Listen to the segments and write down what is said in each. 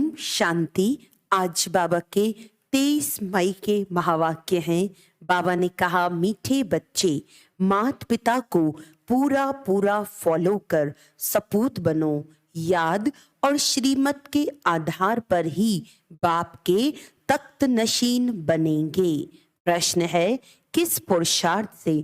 ओम शांति। आज बाबा के 23 मई के महावाक्य हैं। बाबा ने कहा, मीठे बच्चे, माता पिता को पूरा पूरा फॉलो कर सपूत बनो। याद और श्रीमत के आधार पर ही बाप के तख्त नशीन बनेंगे। प्रश्न है, किस पुरुषार्थ से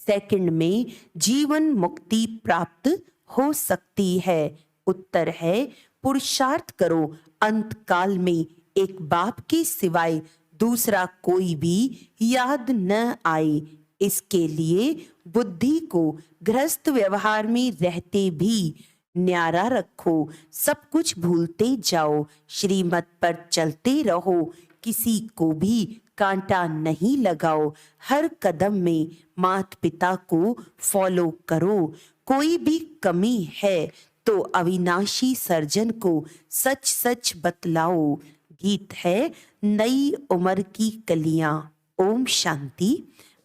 सेकंड में जीवन मुक्ति प्राप्त हो सकती है? उत्तर है, पुरुषार्थ करो अंत काल में एक बाप के सिवाय दूसरा कोई भी याद न आए। इसके लिए बुद्धि को गृहस्थ व्यवहार में रहते भी न्यारा रखो। सब कुछ भूलते जाओ, श्रीमत पर चलते रहो, किसी को भी कांटा नहीं लगाओ। हर कदम में माता पिता को फॉलो करो। कोई भी कमी है तो अविनाशी सर्जन को सच सच बतलाओ। गीत है, नई उम्र की कलियां। ओम शांति।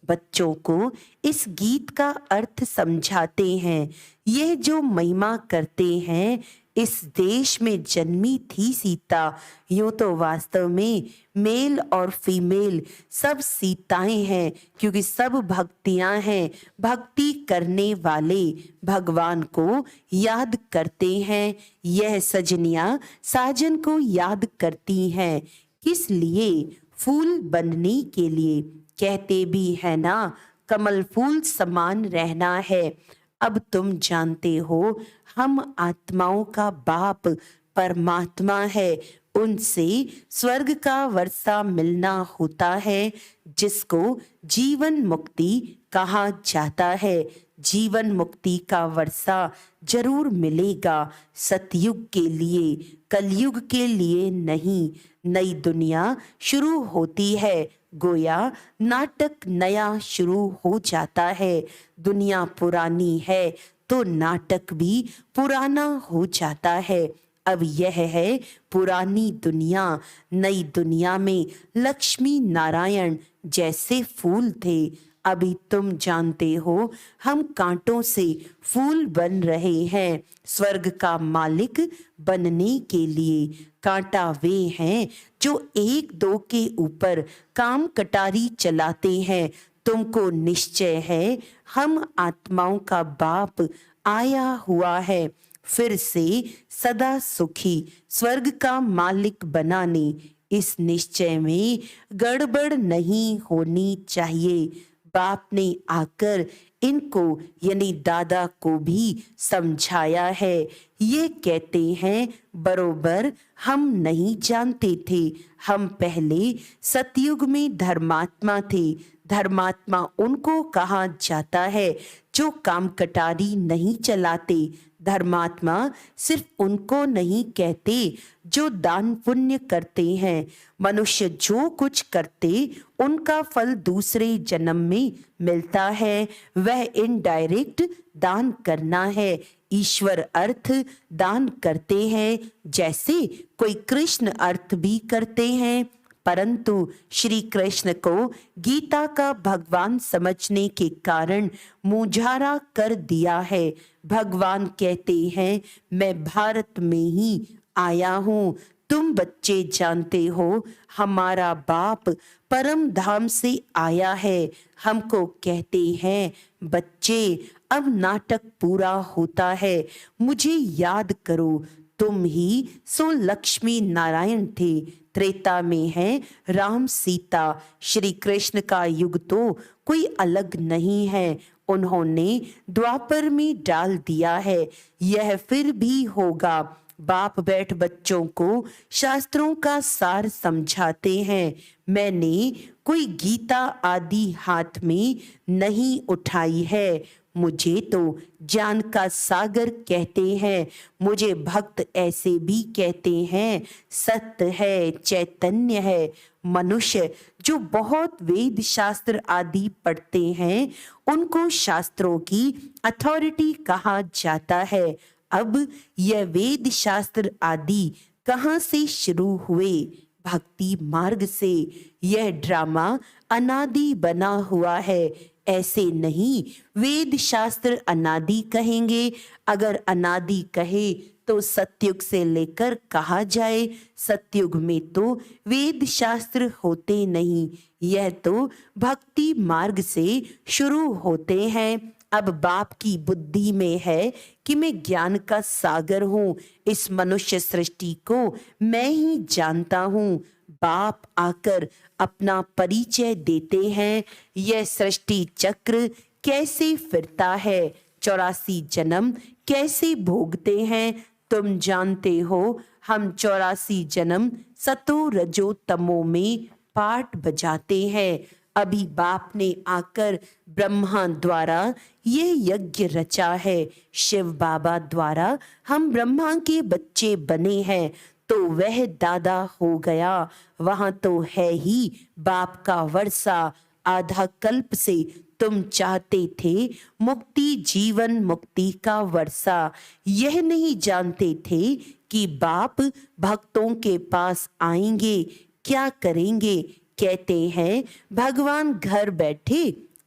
बच्चों को इस गीत का अर्थ समझाते हैं। यह जो महिमा करते हैं, इस देश में जन्मी थी सीता। यूं तो वास्तव में मेल और फीमेल सब सीताएं हैं, क्योंकि सब भक्तियां हैं। भक्ति करने वाले भगवान को याद करते हैं। यह सजनियां साजन को याद करती हैं। किस लिए? फूल बनने के लिए। कहते भी है ना, कमल फूल समान रहना है। अब तुम जानते हो, हम आत्माओं का बाप परमात्मा है। उनसे स्वर्ग का वर्षा मिलना होता है, जिसको जीवन मुक्ति कहा जाता है। जीवन मुक्ति का वर्षा जरूर मिलेगा, सतयुग के लिए, कलयुग के लिए नहीं। नई दुनिया शुरू होती है, गोया नाटक नया शुरू हो जाता है। दुनिया पुरानी है तो नाटक भी पुराना हो जाता है। अब यह है पुरानी दुनिया। नई दुनिया में लक्ष्मी नारायण जैसे फूल थे। अभी तुम जानते हो, हम कांटों से फूल बन रहे हैं स्वर्ग का मालिक बनने के लिए। कांटा वे हैं जो एक दो के ऊपर काम कटारी चलाते हैं। तुमको निश्चय है, हम आत्माओं का बाप आया हुआ है, फिर से सदा सुखी स्वर्ग का मालिक बनाने। इस निश्चय में गड़बड़ नहीं होनी चाहिए। बाप ने आकर इनको यानी दादा को भी समझाया है। ये कहते हैं, बरोबर हम नहीं जानते थे। हम पहले सतयुग में धर्मात्मा थे। धर्मात्मा उनको कहा जाता है जो काम कटारी नहीं चलाते। धर्मात्मा सिर्फ उनको नहीं कहते जो दान पुण्य करते हैं। मनुष्य जो कुछ करते, उनका फल दूसरे जन्म में मिलता है। वह इनडायरेक्ट दान करना है। ईश्वर अर्थ दान करते हैं, जैसे कोई कृष्ण अर्थ भी करते हैं। परंतु श्री कृष्ण को गीता का भगवान समझने के कारण मुझारा कर दिया है। भगवान कहते हैं, मैं भारत में ही आया हूँ। तुम बच्चे जानते हो, हमारा बाप परम धाम से आया है। हमको कहते हैं, बच्चे अब नाटक पूरा होता है, मुझे याद करो। तुम ही सो लक्ष्मी नारायण थे। त्रेता में है राम सीता। श्री कृष्ण का युग तो कोई अलग नहीं है, उन्होंने द्वापर में डाल दिया है। यह फिर भी होगा। बाप बैठ बच्चों को शास्त्रों का सार समझाते हैं। मैंने कोई गीता आदि हाथ में नहीं उठाई है। मुझे तो ज्ञान का सागर कहते हैं। मुझे भक्त ऐसे भी कहते हैं। सत्य है, चैतन्य है। मनुष्य जो बहुत वेद शास्त्र आदि पढ़ते हैं, उनको शास्त्रों की अथॉरिटी कहा जाता है। अब यह वेद शास्त्र आदि कहाँ से शुरू हुए? भक्ति मार्ग से। यह ड्रामा अनादि बना हुआ है। ऐसे नहीं वेद शास्त्र अनादि कहेंगे। अगर अनादि कहे तो सतयुग से लेकर कहा जाए, सतयुग में तो वेद शास्त्र होते नहीं, यह तो भक्ति मार्ग से शुरू होते हैं। अब बाप की बुद्धि में है कि मैं ज्ञान का सागर हूँ, इस मनुष्य सृष्टि को मैं ही जानता हूँ। बाप आकर अपना परिचय देते हैं, यह सृष्टि चक्र कैसे फिरता है, 84 जन्म कैसे भोगते हैं। तुम जानते हो, हम 84 जन्म सतो रजो तमो में पाठ बजाते हैं। अभी बाप ने आकर ब्रह्मा द्वारा ये यज्ञ रचा है, शिव बाबा द्वारा हम ब्रह्मा के बच्चे बने हैं, तो वह दादा हो गया। वहां तो है ही बाप का वर्षा। आधा कल्प से तुम चाहते थे मुक्ति, जीवन मुक्ति का वर्षा। यह नहीं जानते थे कि बाप भक्तों के पास आएंगे, क्या करेंगे। कहते हैं भगवान घर बैठे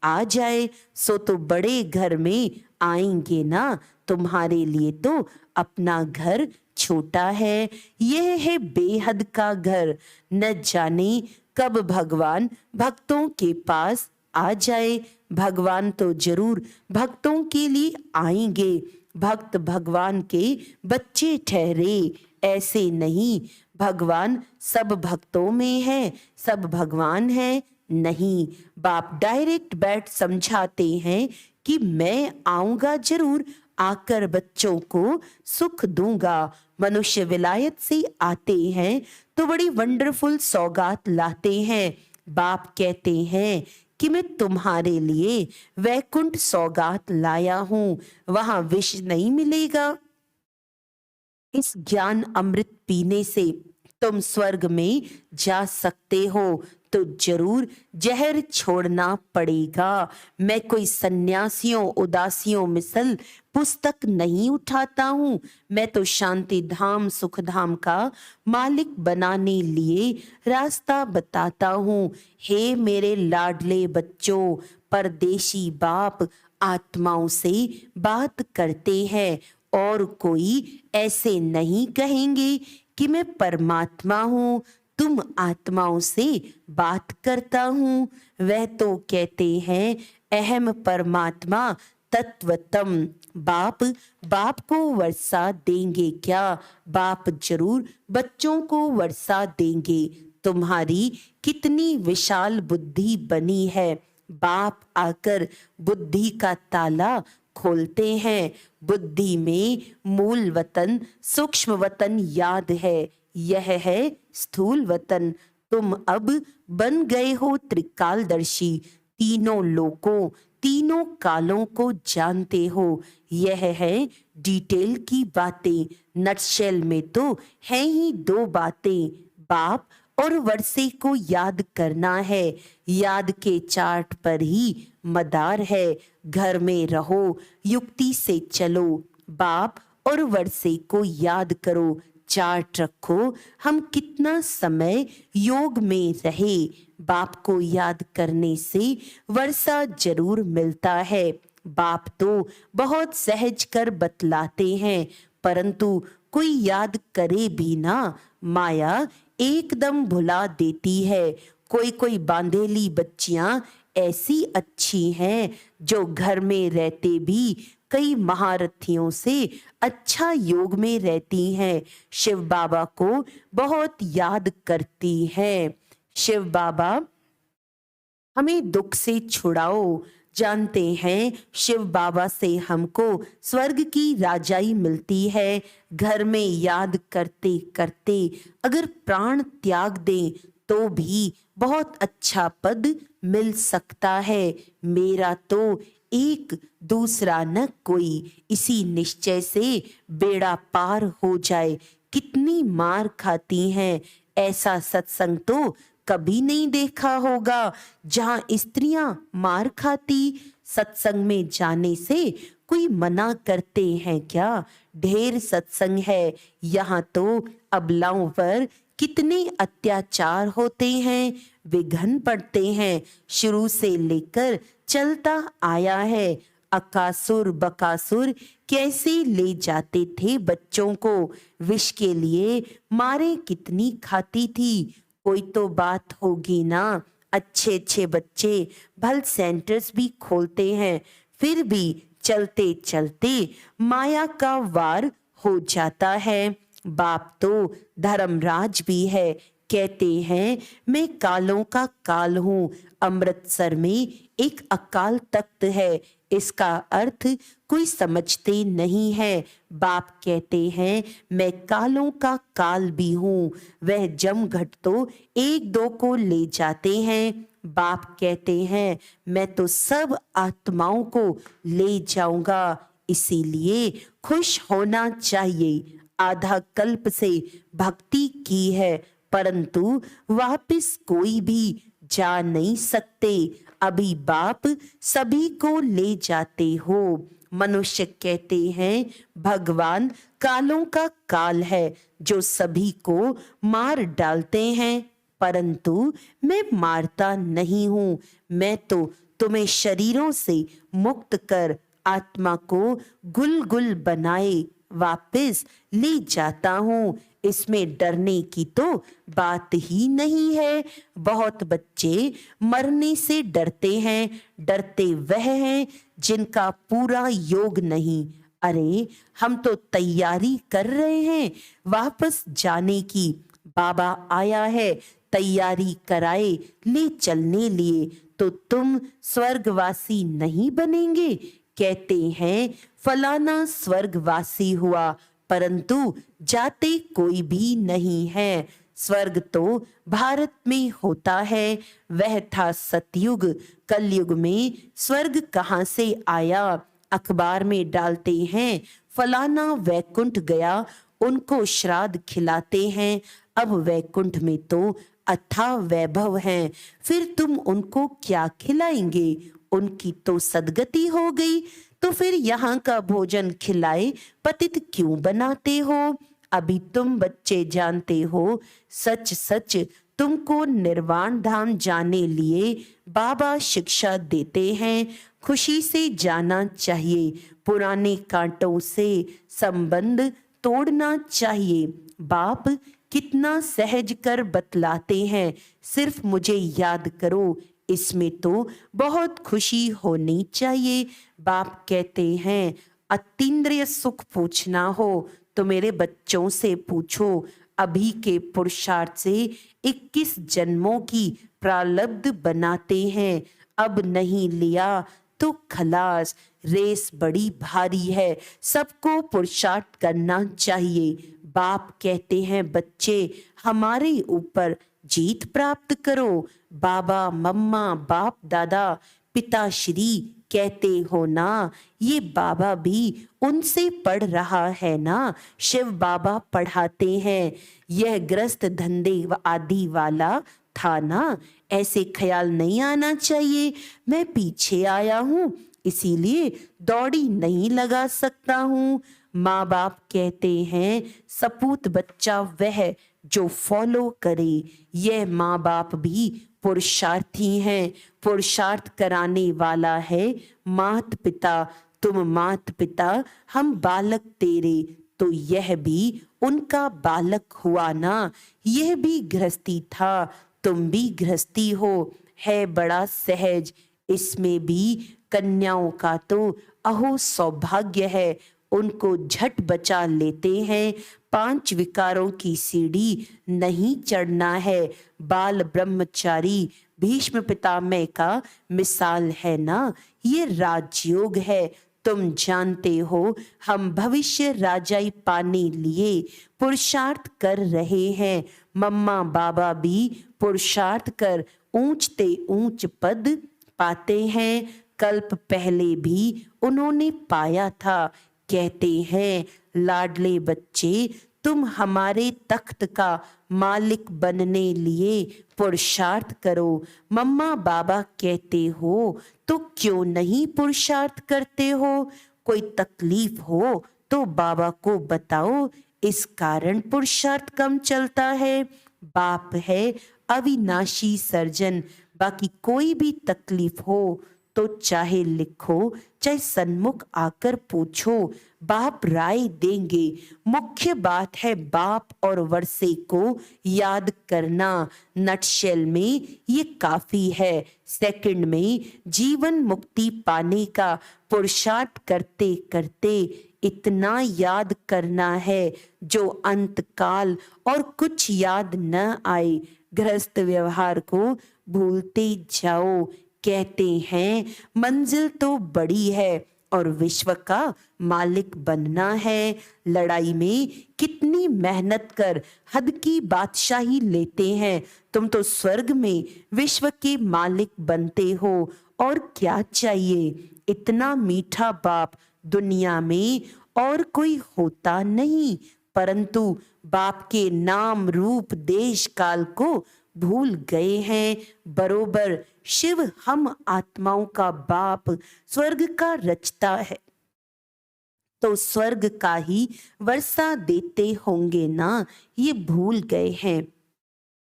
आ जाए, सो तो बड़े घर में आएंगे ना। तुम्हारे लिए तो अपना घर छोटा है, यह है बेहद का घर। न जाने कब भगवान भक्तों के पास आ जाए। भगवान तो जरूर भक्तों के लिए आएंगे, भक्त भगवान के बच्चे ठहरे, ऐसे नहीं भगवान सब भक्तों में है, सब भगवान है, नहीं। बाप डायरेक्ट बैठ समझाते हैं कि मैं आऊंगा जरूर, आकर बच्चों को सुख दूंगा। मनुष्य विलायत से आते हैं तो बड़ी वंडरफुल सौगात लाते हैं। बाप कहते हैं कि मैं तुम्हारे लिए वैकुंठ सौगात लाया हूं, वहां विष नहीं मिलेगा। इस ज्ञान अमृत पीने से तुम स्वर्ग में जा सकते हो, तो जरूर जहर छोड़ना पड़ेगा। मैं कोई सन्यासियों उदासियों मिसल पुस्तक नहीं उठाता हूँ, मैं तो शांति धाम सुख धाम का मालिक बनाने लिए रास्ता बताता हूँ। हे मेरे लाडले बच्चों, परदेशी बाप आत्माओं से बात करते हैं, और कोई ऐसे नहीं कहेंगे कि मैं परमात्मा हूँ, तुम आत्माओं से बात करता हूँ। वह तो कहते हैं अहम परमात्मा तत्वतम। बाप को वर्षा देंगे क्या? बाप जरूर बच्चों को वर्षा देंगे। तुम्हारी कितनी विशाल बुद्धि बनी है। बाप आकर बुद्धि का ताला खोलते हैं। बुद्धि में मूल वतन सूक्ष्म वतन याद है, यह है स्थूल वतन। तुम अब बन गए हो त्रिकालदर्शी, तीनों लोकों तीनों कालों को जानते हो। यह है डिटेल की बातें, नटशेल में तो है ही दो बातें, बाप और वर्षे को याद करना है। याद के चार्ट पर ही मदार है। घर में रहो, युक्ति से चलो, बाप और वर्षे को याद करो, चार्ट रखो हम कितना समय योग में रहे। बाप को याद करने से वर्षा जरूर मिलता है। बाप तो बहुत सहज कर बतलाते हैं, परंतु कोई याद करे भी ना, माया एकदम भुला देती है। कोई कोई बांधेली बच्चियां ऐसी अच्छी हैं जो घर में रहते भी कई महारथियों से अच्छा योग में रहती हैं। शिव बाबा को बहुत याद करती हैं। शिव बाबा हमें दुख से छुड़ाओ। जानते हैं शिव बाबा से हमको स्वर्ग की राजाई मिलती है। घर में याद करते करते अगर प्राण त्याग दें तो भी बहुत अच्छा पद मिल सकता है। मेरा तो एक दूसरा न कोई, इसी निश्चय से बेड़ा पार हो जाए। कितनी मार खाती हैं, ऐसा सत्संग तो कभी नहीं देखा होगा जहां स्त्रियां मार खाती। सत्संग में जाने से कोई मना करते हैं क्या? ढेर सत्संग है। यहाँ तो अबलाओं पर कितने अत्याचार होते हैं, विघन पड़ते हैं, शुरू से लेकर चलता आया है। अकासुर बकासुर कैसे ले जाते थे बच्चों को, विष के लिए मारे कितनी खाती थी। कोई तो बात होगी ना। अच्छे अच्छे बच्चे भल सेंटर्स भी खोलते हैं, फिर भी चलते चलते माया का वार हो जाता है। बाप तो धर्मराज भी है, कहते हैं मैं कालों का काल हूँ। अमृतसर में एक अकाल तख्त है, इसका अर्थ कोई समझते नहीं है। बाप कहते हैं मैं कालों का काल भी हूँ। वह जमघट तो एक दो को ले जाते हैं। बाप कहते हैं मैं तो सब आत्माओं को ले जाऊंगा। इसीलिए खुश होना चाहिए। आधा कल्प से भक्ति की है, परंतु वापस कोई भी जा नहीं सकते। अभी बाप सभी को ले जाते हो। मनुष्य कहते हैं भगवान कालों का काल है जो सभी को मार डालते हैं, परंतु मैं मारता नहीं हूँ। मैं तो तुम्हें शरीरों से मुक्त कर आत्मा को गुल गुल बनाए वापस ले जाता हूँ। इसमें डरने की तो बात ही नहीं है। बहुत बच्चे मरने से डरते हैं, डरते वह हैं जिनका पूरा योग नहीं। अरे हम तो तैयारी कर रहे हैं वापस जाने की। बाबा आया है तैयारी कराए ले चलने लिए, तो तुम स्वर्गवासी नहीं बनेंगे। कहते हैं फलाना स्वर्गवासी हुआ, परंतु जाते कोई भी नहीं है। स्वर्ग तो भारत में होता है, वह था सतयुग। कलयुग में स्वर्ग कहाँ से आया? अखबार में डालते हैं फलाना वैकुंठ गया, उनको श्राद्ध खिलाते हैं। अब वैकुंठ में तो अथाह वैभव है, फिर तुम उनको क्या खिलाएंगे? उनकी तो सदगति हो गई, तो फिर यहाँ का भोजन खिलाए पतित क्यों बनाते हो? अभी तुम बच्चे जानते हो, सच सच तुमको निर्वाण धाम जाने लिए बाबा शिक्षा देते हैं। खुशी से जाना चाहिए, पुराने कांटों से संबंध तोड़ना चाहिए। बाप कितना सहज कर बतलाते हैं, सिर्फ मुझे याद करो, इसमें तो बहुत खुशी होनी चाहिए। बाप कहते हैं अतीन्द्रिय सुख पूछना हो तो मेरे बच्चों से पूछो। अभी के पुरुषार्थ से 21 जन्मों की प्रारब्ध बनाते हैं, अब नहीं लिया तो खलास। रेस बड़ी भारी है, सबको पुरुषार्थ करना चाहिए। बाप कहते हैं बच्चे हमारे ऊपर जीत प्राप्त करो। बाबा मम्मा बाप दादा पिताश्री कहते हो ना, ये बाबा भी उनसे पढ़ रहा है ना। शिव बाबा पढ़ाते हैं यह ग्रस्त धंधे आदि वाला था ना। ऐसे ख्याल नहीं आना चाहिए मैं पीछे आया हूँ इसीलिए दौड़ी नहीं लगा सकता हूँ। माँ बाप कहते हैं सपूत बच्चा वह जो फॉलो करे। यह माँ बाप भी पुरुषार्थी हैं, पुरुषार्थ कराने वाला है मात पिता। तुम मात पिता, हम बालक तेरे, तो यह भी उनका बालक हुआ ना। यह भी गृहस्थी था, तुम भी गृहस्थी हो। है बड़ा सहज, इसमें भी कन्याओं का तो अहो सौभाग्य है, उनको झट बचा लेते हैं। 5 विकारों की सीढ़ी नहीं चढ़ना है। बाल ब्रह्मचारी भीष्म पितामह का मिसाल है ना। ये राजयोग है, तुम जानते हो हम भविष्य राजाई पाने लिए पुरुषार्थ कर रहे हैं। मम्मा बाबा भी पुरुषार्थ कर ऊंचते ऊंच पद पाते हैं। कल्प पहले भी उन्होंने पाया था। कहते हैं लाडले बच्चे तुम हमारे तख्त का मालिक बनने लिए पुरुषार्थ करो। मम्मा बाबा कहते हो तो क्यों नहीं पुरुषार्थ करते हो? कोई तकलीफ हो तो बाबा को बताओ, इस कारण पुरुषार्थ कम चलता है। बाप है अविनाशी सर्जन, बाकी कोई भी तकलीफ हो तो चाहे लिखो चाहे सन्मुख आकर पूछो, बाप राय देंगे। मुख्य बात है बाप और वर्षे को याद करना। नटशेल में ये काफी है। सेकंड में जीवन मुक्ति पाने का पुरुषार्थ करते करते इतना याद करना है जो अंत काल और कुछ याद न आए। गृहस्थ व्यवहार को भूलते जाओ। कहते हैं मंजिल तो बड़ी है और विश्व का मालिक बनना है। लड़ाई में कितनी मेहनत कर हद की बादशाही लेते हैं। तुम तो स्वर्ग में विश्व के मालिक बनते हो, और क्या चाहिए। इतना मीठा बाप दुनिया में और कोई होता नहीं, परंतु बाप के नाम रूप देश काल को भूल गए हैं। बरोबर शिव हम आत्माओं का बाप स्वर्ग का रचता है, तो स्वर्ग का ही वर्षा देते होंगे ना, ये भूल गए हैं।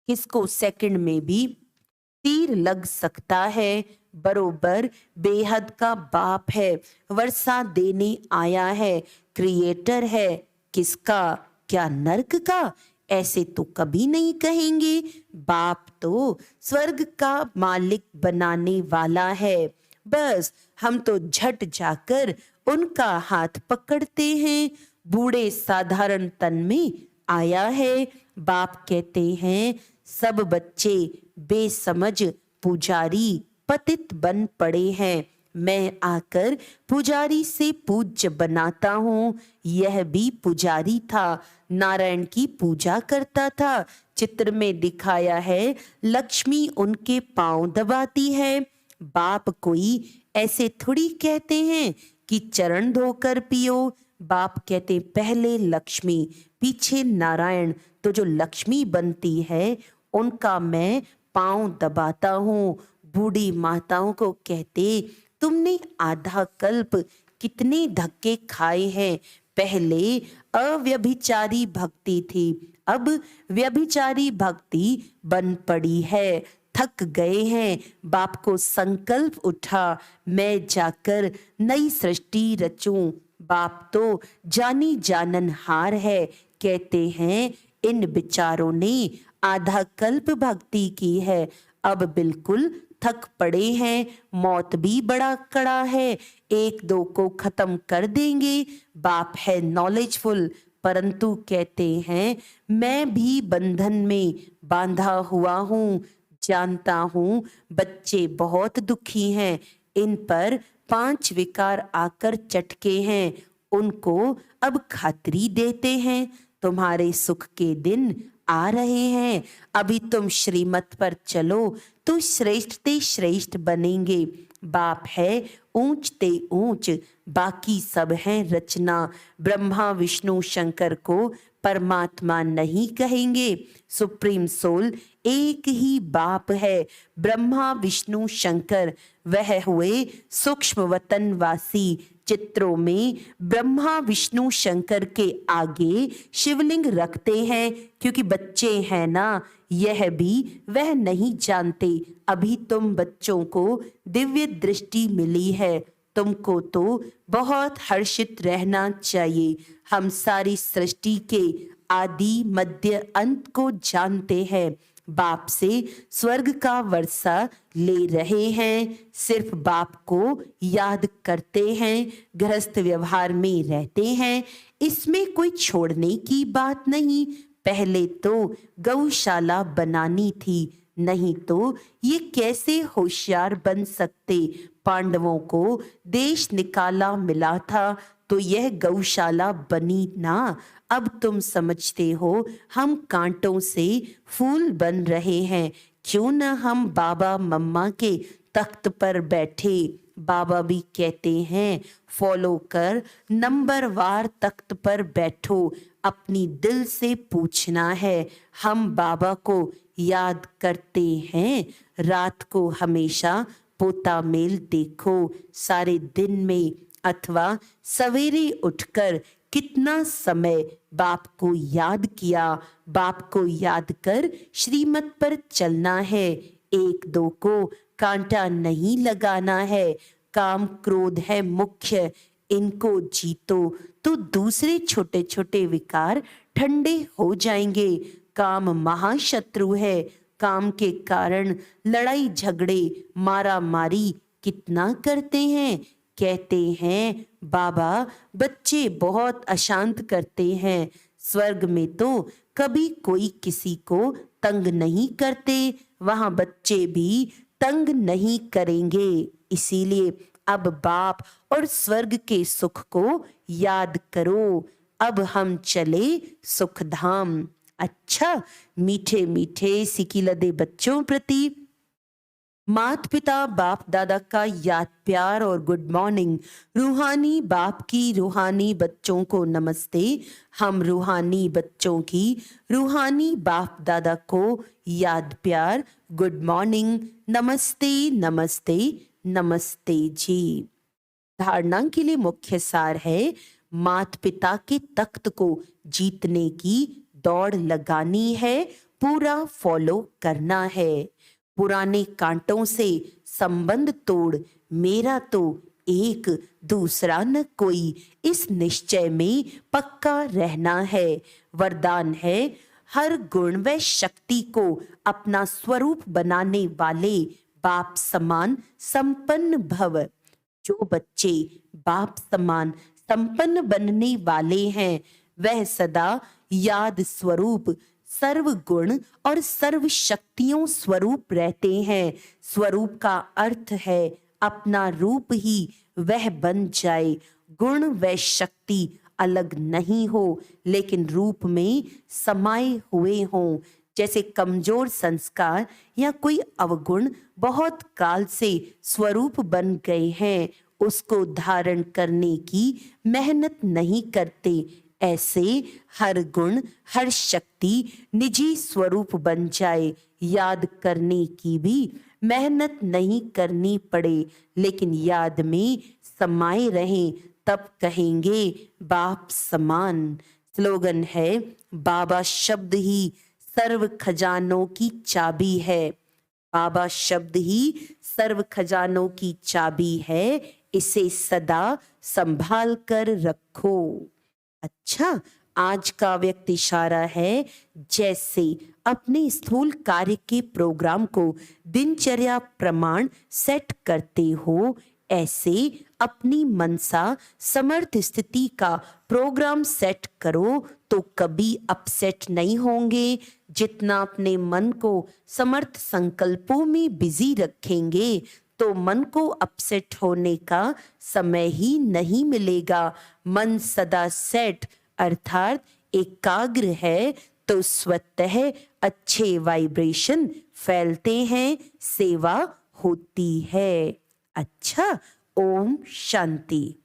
किसको सेकंड में भी तीर लग सकता है। बरोबर बेहद का बाप है, वर्षा देने आया है। क्रिएटर है किसका, क्या नर्क का? ऐसे तो कभी नहीं कहेंगे। बाप तो स्वर्ग का मालिक बनाने वाला है। बस हम तो झट जाकर उनका हाथ पकड़ते हैं। बूढ़े साधारण तन में आया है। बाप कहते हैं सब बच्चे बेसमझ पुजारी पतित बन पड़े हैं। मैं आकर पुजारी से पूज्य बनाता हूँ। यह भी पुजारी था, नारायण की पूजा करता था। चित्र में दिखाया है लक्ष्मी उनके पांव दबाती है। बाप कोई ऐसे थोड़ी कहते हैं कि चरण धोकर पियो। बाप कहते पहले लक्ष्मी पीछे नारायण, तो जो लक्ष्मी बनती है उनका मैं पांव दबाता हूँ। बूढ़ी माताओं को कहते तुमने आधा कल्प कितने धक्के खाए हैं। पहले अव्यभिचारी भक्ति थी, अब व्यभिचारी भक्ति बन पड़ी है। थक गए हैं। बाप को संकल्प उठा मैं जाकर नई सृष्टि रचूं। बाप तो जानी जाननहार है। कहते हैं इन विचारों ने आधा कल्प भक्ति की है, अब बिल्कुल थक पड़े हैं। मौत भी बड़ा कड़ा है, एक दो को खत्म कर देंगे। बाप है नॉलेजफुल, परंतु कहते हैं मैं भी बंधन में बांधा हुआ हूँ। जानता हूँ बच्चे बहुत दुखी हैं, इन पर 5 विकार आकर चटके हैं। उनको अब खातरी देते हैं तुम्हारे सुख के दिन आ रहे हैं। अभी तुम श्रीमत पर चलो तो श्रेष्ठ ते श्रेष्ठ बनेंगे। बाप है ऊंच ते ऊंच, बाकी सब हैं रचना। ब्रह्मा विष्णु शंकर को परमात्मा नहीं कहेंगे। सुप्रीम सोल एक ही बाप है। ब्रह्मा विष्णु शंकर वह हुए सूक्ष्म वतनवासी। चित्रों में ब्रह्मा विष्णु शंकर के आगे शिवलिंग रखते हैं, क्योंकि बच्चे हैं ना, यह भी वह नहीं जानते। अभी तुम बच्चों को दिव्य दृष्टि मिली है, तुमको तो बहुत हर्षित रहना चाहिए। हम सारी सृष्टि के आदि मध्य अंत को जानते हैं। बाप से स्वर्ग का वर्षा ले रहे हैं, सिर्फ बाप को याद करते हैं, गृहस्थ व्यवहार में रहते हैं। इसमें कोई छोड़ने की बात नहीं। पहले तो गौशाला बनानी थी, नहीं तो ये कैसे होशियार बन सकते। पांडवों को देश निकाला मिला था तो यह गौशाला बनी ना। अब तुम समझते हो हम कांटों से फूल बन रहे हैं, क्यों न हम बाबा मम्मा के तख्त पर बैठे। बाबा भी कहते हैं फॉलो कर, नंबरवार तख्त पर बैठो। अपनी दिल से पूछना है हम बाबा को याद करते हैं। रात को हमेशा पोता मेल देखो, सारे दिन में अथवा सवेरे उठकर कितना समय बाप को याद किया। बाप को याद कर श्रीमत पर चलना है। एक दो को कांटा नहीं लगाना है। काम क्रोध है मुख्य, इनको जीतो तो दूसरे छोटे छोटे विकार ठंडे हो जाएंगे। काम महाशत्रु है, काम के कारण लड़ाई झगड़े मारा मारी कितना करते हैं। कहते हैं बाबा बच्चे बहुत अशांत करते हैं। स्वर्ग में तो कभी कोई किसी को तंग नहीं करते, वहां बच्चे भी तंग नहीं करेंगे। इसीलिए अब बाप और स्वर्ग के सुख को याद करो। अब हम चले सुखधाम। अच्छा, मीठे मीठे सिकिलदे बच्चों प्रति माता पिता बाप दादा का याद प्यार और गुड मॉर्निंग। रूहानी बाप की रूहानी बच्चों को नमस्ते। हम रूहानी बच्चों की रूहानी बाप दादा को याद प्यार गुड मॉर्निंग, नमस्ते नमस्ते नमस्ते जी। धारणा के लिए मुख्य सार है, माता पिता के तख्त को जीतने की दौड़ लगानी है, पूरा फॉलो करना है। पुराने कांटों से संबंध तोड़, मेरा तो एक दूसरा न कोई, इस निश्चय में पक्का रहना है। वरदान है, हर गुण व शक्ति को अपना स्वरूप बनाने वाले बाप समान संपन्न भव। जो बच्चे बाप समान संपन्न बनने वाले हैं, वह सदा याद स्वरूप सर्व गुण और सर्व शक्तियों स्वरूप रहते हैं। स्वरूप का अर्थ है अपना रूप ही वह बन जाए। गुण व शक्ति अलग नहीं हो, लेकिन रूप में समाये हुए हों। जैसे कमजोर संस्कार या कोई अवगुण बहुत काल से स्वरूप बन गए हैं, उसको धारण करने की मेहनत नहीं करते, ऐसे हर गुण हर शक्ति निजी स्वरूप बन जाए। याद करने की भी मेहनत नहीं करनी पड़े, लेकिन याद में समाये रहें, तब कहेंगे बाप समान। स्लोगन है, बाबा शब्द ही सर्व खजानों की चाबी है। बाबा शब्द ही सर्व खजानों की चाबी है, इसे सदा संभाल कर रखो। अच्छा, आज का व्यक्ति इशारा है, जैसे अपने स्थूल कार्य के प्रोग्राम को दिनचर्या प्रमाण सेट करते हो, ऐसे अपनी मनसा समर्थ स्थिति का प्रोग्राम सेट करो तो कभी अपसेट नहीं होंगे। जितना अपने मन को समर्थ संकल्पों में बिजी रखेंगे, तो मन को अपसेट होने का समय ही नहीं मिलेगा। मन सदा सेट अर्थात एकाग्र है तो स्वतः अच्छे वाइब्रेशन फैलते हैं, सेवा होती है। अच्छा, ओम शांति।